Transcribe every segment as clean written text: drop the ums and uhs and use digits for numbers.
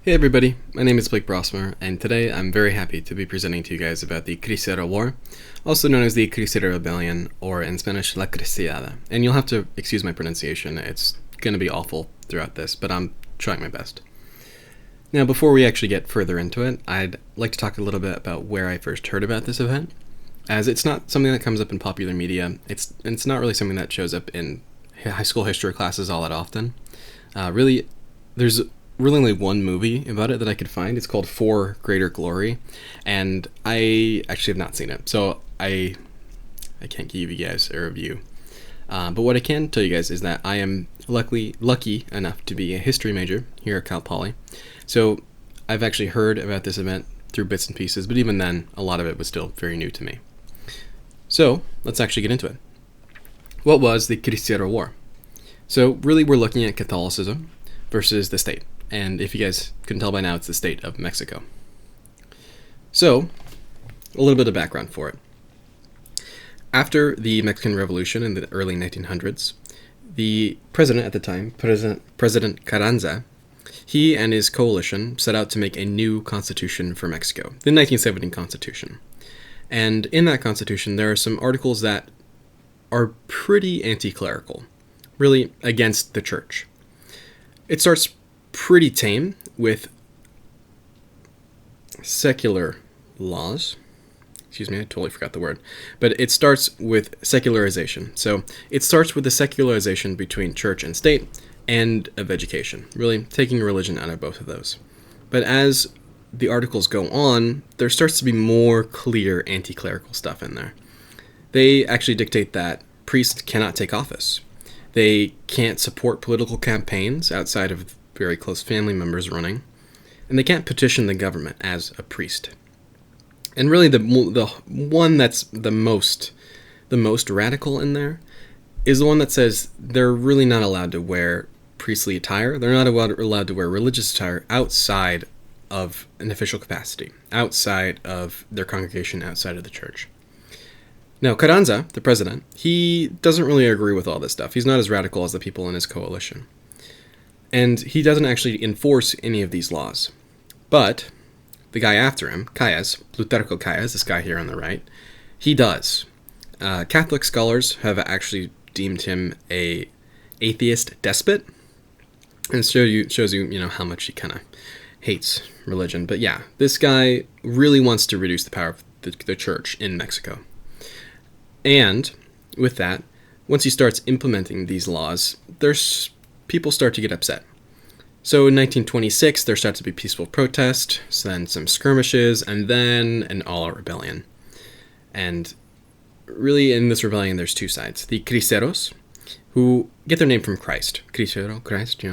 Hey everybody, my name is Blake Brosmer, and today I'm very happy to be presenting to you guys about the Cristero War, also known as the Cristero Rebellion, or in Spanish, La Cristiada. And you'll have to excuse my pronunciation, it's going to be awful throughout this, but I'm trying my best. Now, before we actually get further into it, I'd like to talk a little bit about where I first heard about this event, as it's not something that comes up in popular media. It's not really something that shows up in high school history classes all that often. There's really only one movie about it that I could find. It's called For Greater Glory, and I actually have not seen it, so I can't give you guys a review. But what I can tell you guys is that I am lucky enough to be a history major here at Cal Poly, so I've actually heard about this event through bits and pieces, but even then, a lot of it was still very new to me. So let's actually get into it. What was the Cristero War? So really, we're looking at Catholicism versus the state. And if you guys couldn't tell by now, it's the state of Mexico. So, a little bit of background for it. After the Mexican Revolution in the early 1900s, the president at the time, President Carranza, he and his coalition set out to make a new constitution for Mexico, the 1917 Constitution. And in that constitution, there are some articles that are pretty anti-clerical, really against the church. It starts pretty tame with secular laws. Excuse me, I totally forgot the word. But it starts with secularization. So it starts with the secularization between church and state and of education, really taking religion out of both of those. But as the articles go on, there starts to be more clear anti-clerical stuff in there. They actually dictate that priests cannot take office. They can't support political campaigns outside of very close family members running, and they can't petition the government as a priest. And really, the one that's the most radical in there is the one that says they're really not allowed to wear priestly attire. They're not allowed to wear religious attire outside of an official capacity, outside of their congregation, outside of the church. Now, Carranza, the president, he doesn't really agree with all this stuff. He's not as radical as the people in his coalition. And he doesn't actually enforce any of these laws. But the guy after him, Plutarco Calles, this guy here on the right, he does. Catholic scholars have actually deemed him a atheist despot. And it shows you how much he kind of hates religion. But yeah, this guy really wants to reduce the power of the church in Mexico. And with that, once he starts implementing these laws, people start to get upset. So in 1926, there starts to be peaceful protest, then some skirmishes, and then an all-out rebellion. And really, in this rebellion, there's two sides. The Cristeros, who get their name from Christ. Cristero, Christ,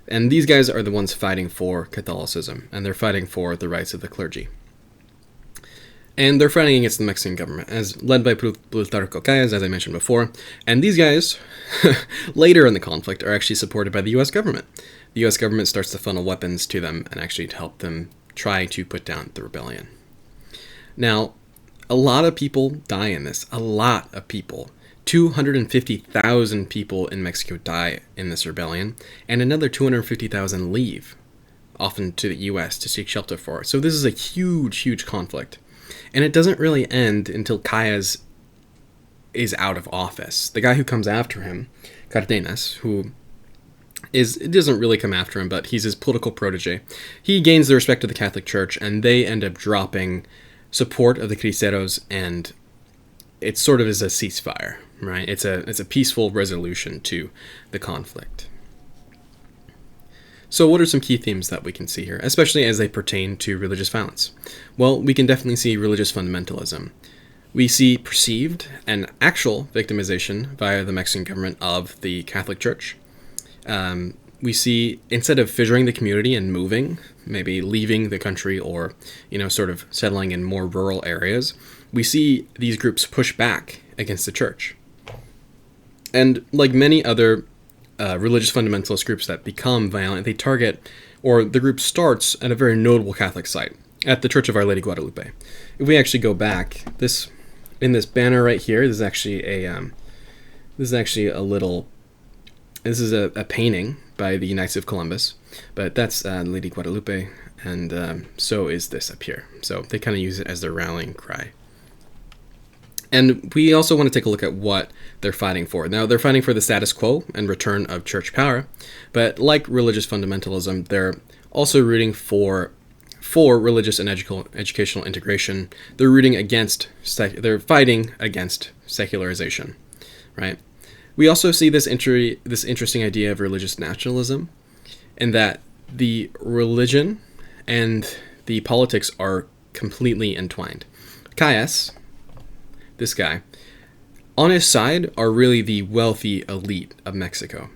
And these guys are the ones fighting for Catholicism, and they're fighting for the rights of the clergy. And they're fighting against the Mexican government, as led by Plutarco Calles, as I mentioned before. And these guys, later in the conflict, are actually supported by the U.S. government. The U.S. government starts to funnel weapons to them and actually to help them try to put down the rebellion. Now, a lot of people die in this. A lot of people. 250,000 people in Mexico die in this rebellion, and another 250,000 leave, often to the U.S. to seek shelter for it. So this is a huge, huge conflict. And it doesn't really end until Calles is out of office. The guy who comes after him, Cardenas, it doesn't really come after him, but he's his political protege. He gains the respect of the Catholic Church, and they end up dropping support of the Cristeros, and it sort of is a ceasefire, right? It's a peaceful resolution to the conflict. So what are some key themes that we can see here, especially as they pertain to religious violence? Well, we can definitely see religious fundamentalism. We see perceived and actual victimization via the Mexican government of the Catholic Church. We see, instead of fissuring the community and moving, maybe leaving the country or, sort of settling in more rural areas, we see these groups push back against the church. And like many other religious fundamentalist groups that become violent, they target, or the group starts at a very notable Catholic site, at the Church of Our Lady Guadalupe. If we actually go back, in this banner right here, this is actually a painting by the Knights of Columbus, But that's Lady Guadalupe, and so is this up here. So they kind of use it as their rallying cry. And we also want to take a look at what they're fighting for. Now, they're fighting for the status quo and return of church power, but like religious fundamentalism, they're also rooting for religious and educational integration. They're fighting against secularization, right? We also see this interesting idea of religious nationalism, and that the religion and the politics are completely entwined. Caius, this guy, on his side are really the wealthy elite of Mexico.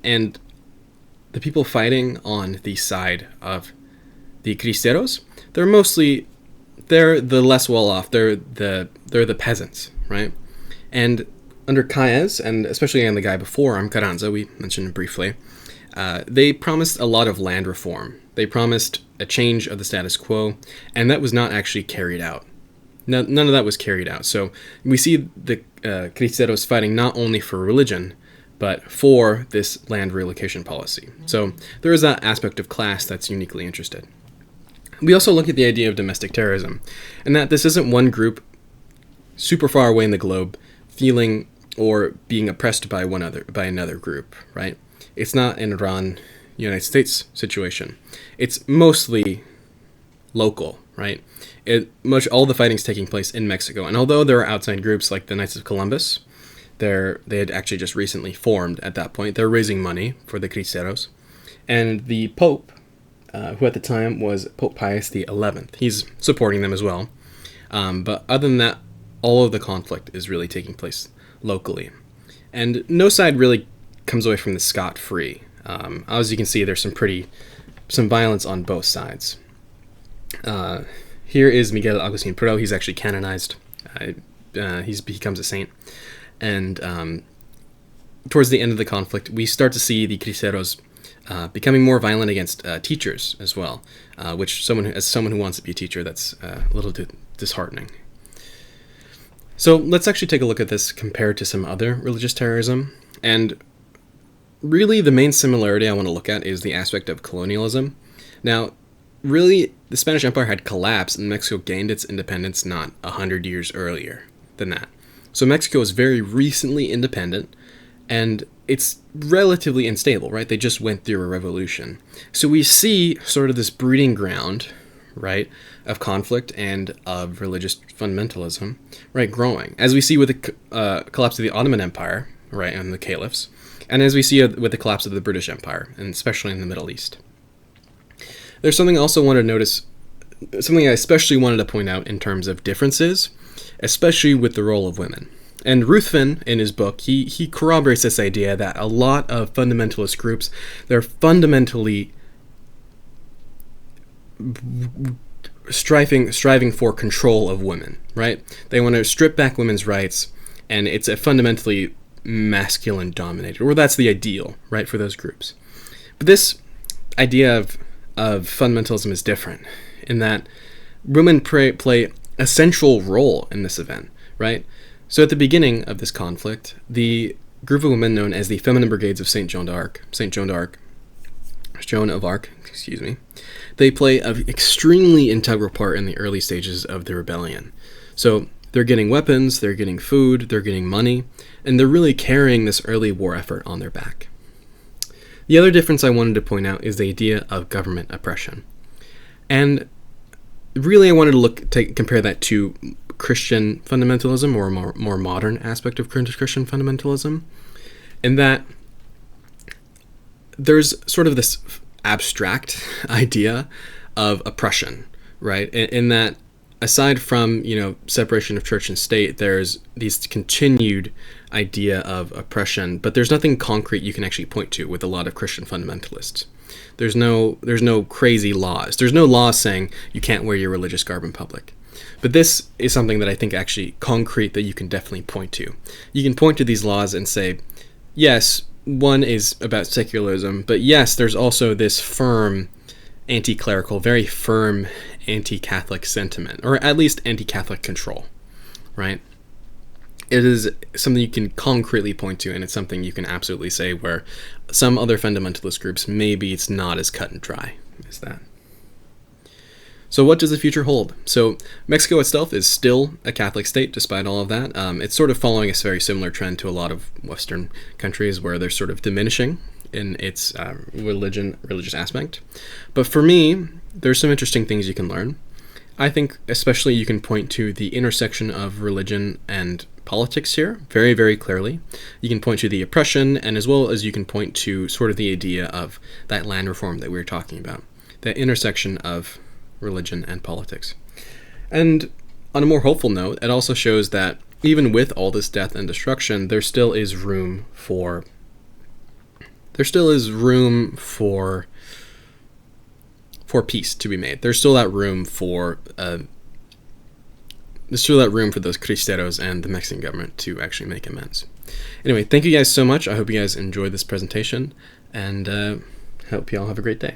And the people fighting on the side of the Cristeros, they're the less well off. They're the peasants, right? And under Caius, and especially on the guy before him, Carranza, we mentioned briefly, they promised a lot of land reform. They promised a change of the status quo, and that was not actually carried out. None of that was carried out. So we see the Cristeros fighting not only for religion, but for this land relocation policy. So there is that aspect of class that's uniquely interested. We also look at the idea of domestic terrorism, and that this isn't one group super far away in the globe feeling or being oppressed by another group, right? It's not an Iran, United States situation. It's mostly local, right? All the fighting's taking place in Mexico, and although there are outside groups like the Knights of Columbus, they had actually just recently formed at that point. They're raising money for the Cristeros, and the Pope, who at the time was Pope Pius XI, he's supporting them as well. But other than that, all of the conflict is really taking place locally, and no side really comes away from this scot-free. As you can see, there's some violence on both sides. Here is Miguel Agustín Pro. He's actually canonized. He becomes a saint. And towards the end of the conflict, we start to see the Cristeros becoming more violent against teachers as well, which as someone who wants to be a teacher, that's a little disheartening. So let's actually take a look at this compared to some other religious terrorism. And really the main similarity I want to look at is the aspect of colonialism. Now, really, the Spanish Empire had collapsed and Mexico gained its independence not 100 years earlier than that. So Mexico is very recently independent, and it's relatively unstable, right? They just went through a revolution. So we see sort of this breeding ground, right, of conflict and of religious fundamentalism, right, growing. As we see with the collapse of the Ottoman Empire, right, and the caliphs, and as we see with the collapse of the British Empire, and especially in the Middle East. There's something I also wanted to notice, something I especially wanted to point out in terms of differences, especially with the role of women. And Ruthven, in his book, he corroborates this idea that a lot of fundamentalist groups, they're fundamentally striving for control of women, right? They want to strip back women's rights, and it's a fundamentally masculine dominated, or that's the ideal, right, for those groups. But this idea of fundamentalism is different in that women play a central role in this event, right? So at the beginning of this conflict, the group of women known as the Feminine Brigades of Joan of Arc, they play an extremely integral part in the early stages of the rebellion. So they're getting weapons, they're getting food, they're getting money, and they're really carrying this early war effort on their back. The other difference I wanted to point out is the idea of government oppression. And really I wanted to compare that to Christian fundamentalism, or a more modern aspect of Christian fundamentalism, in that there's sort of this abstract idea of oppression, right? In that, aside from, separation of church and state, there's these continued idea of oppression, but there's nothing concrete you can actually point to with a lot of Christian fundamentalists. There's no crazy laws. There's no law saying you can't wear your religious garb in public. But this is something that I think actually concrete that you can definitely point to. You can point to these laws and say, yes, one is about secularism, but yes, there's also this firm anti-clerical, very firm anti-Catholic sentiment, or at least anti-Catholic control, right? it is something you can concretely point to, and it's something you can absolutely say where some other fundamentalist groups, maybe it's not as cut and dry as that. So what does the future hold? So Mexico itself is still a Catholic state despite all of that. It's sort of following a very similar trend to a lot of Western countries where they're sort of diminishing in its religious aspect. But for me, there's some interesting things you can learn. I think especially you can point to the intersection of religion and politics here very, very clearly. You can point to the oppression, and as well as you can point to sort of the idea of that land reform that we were talking about, that intersection of religion and politics. And on a more hopeful note, it also shows that even with all this death and destruction, there still is room for peace to be made. There's still that room for those Cristeros and the Mexican government to actually make amends. Anyway, thank you guys so much. I hope you guys enjoyed this presentation, and hope you all have a great day.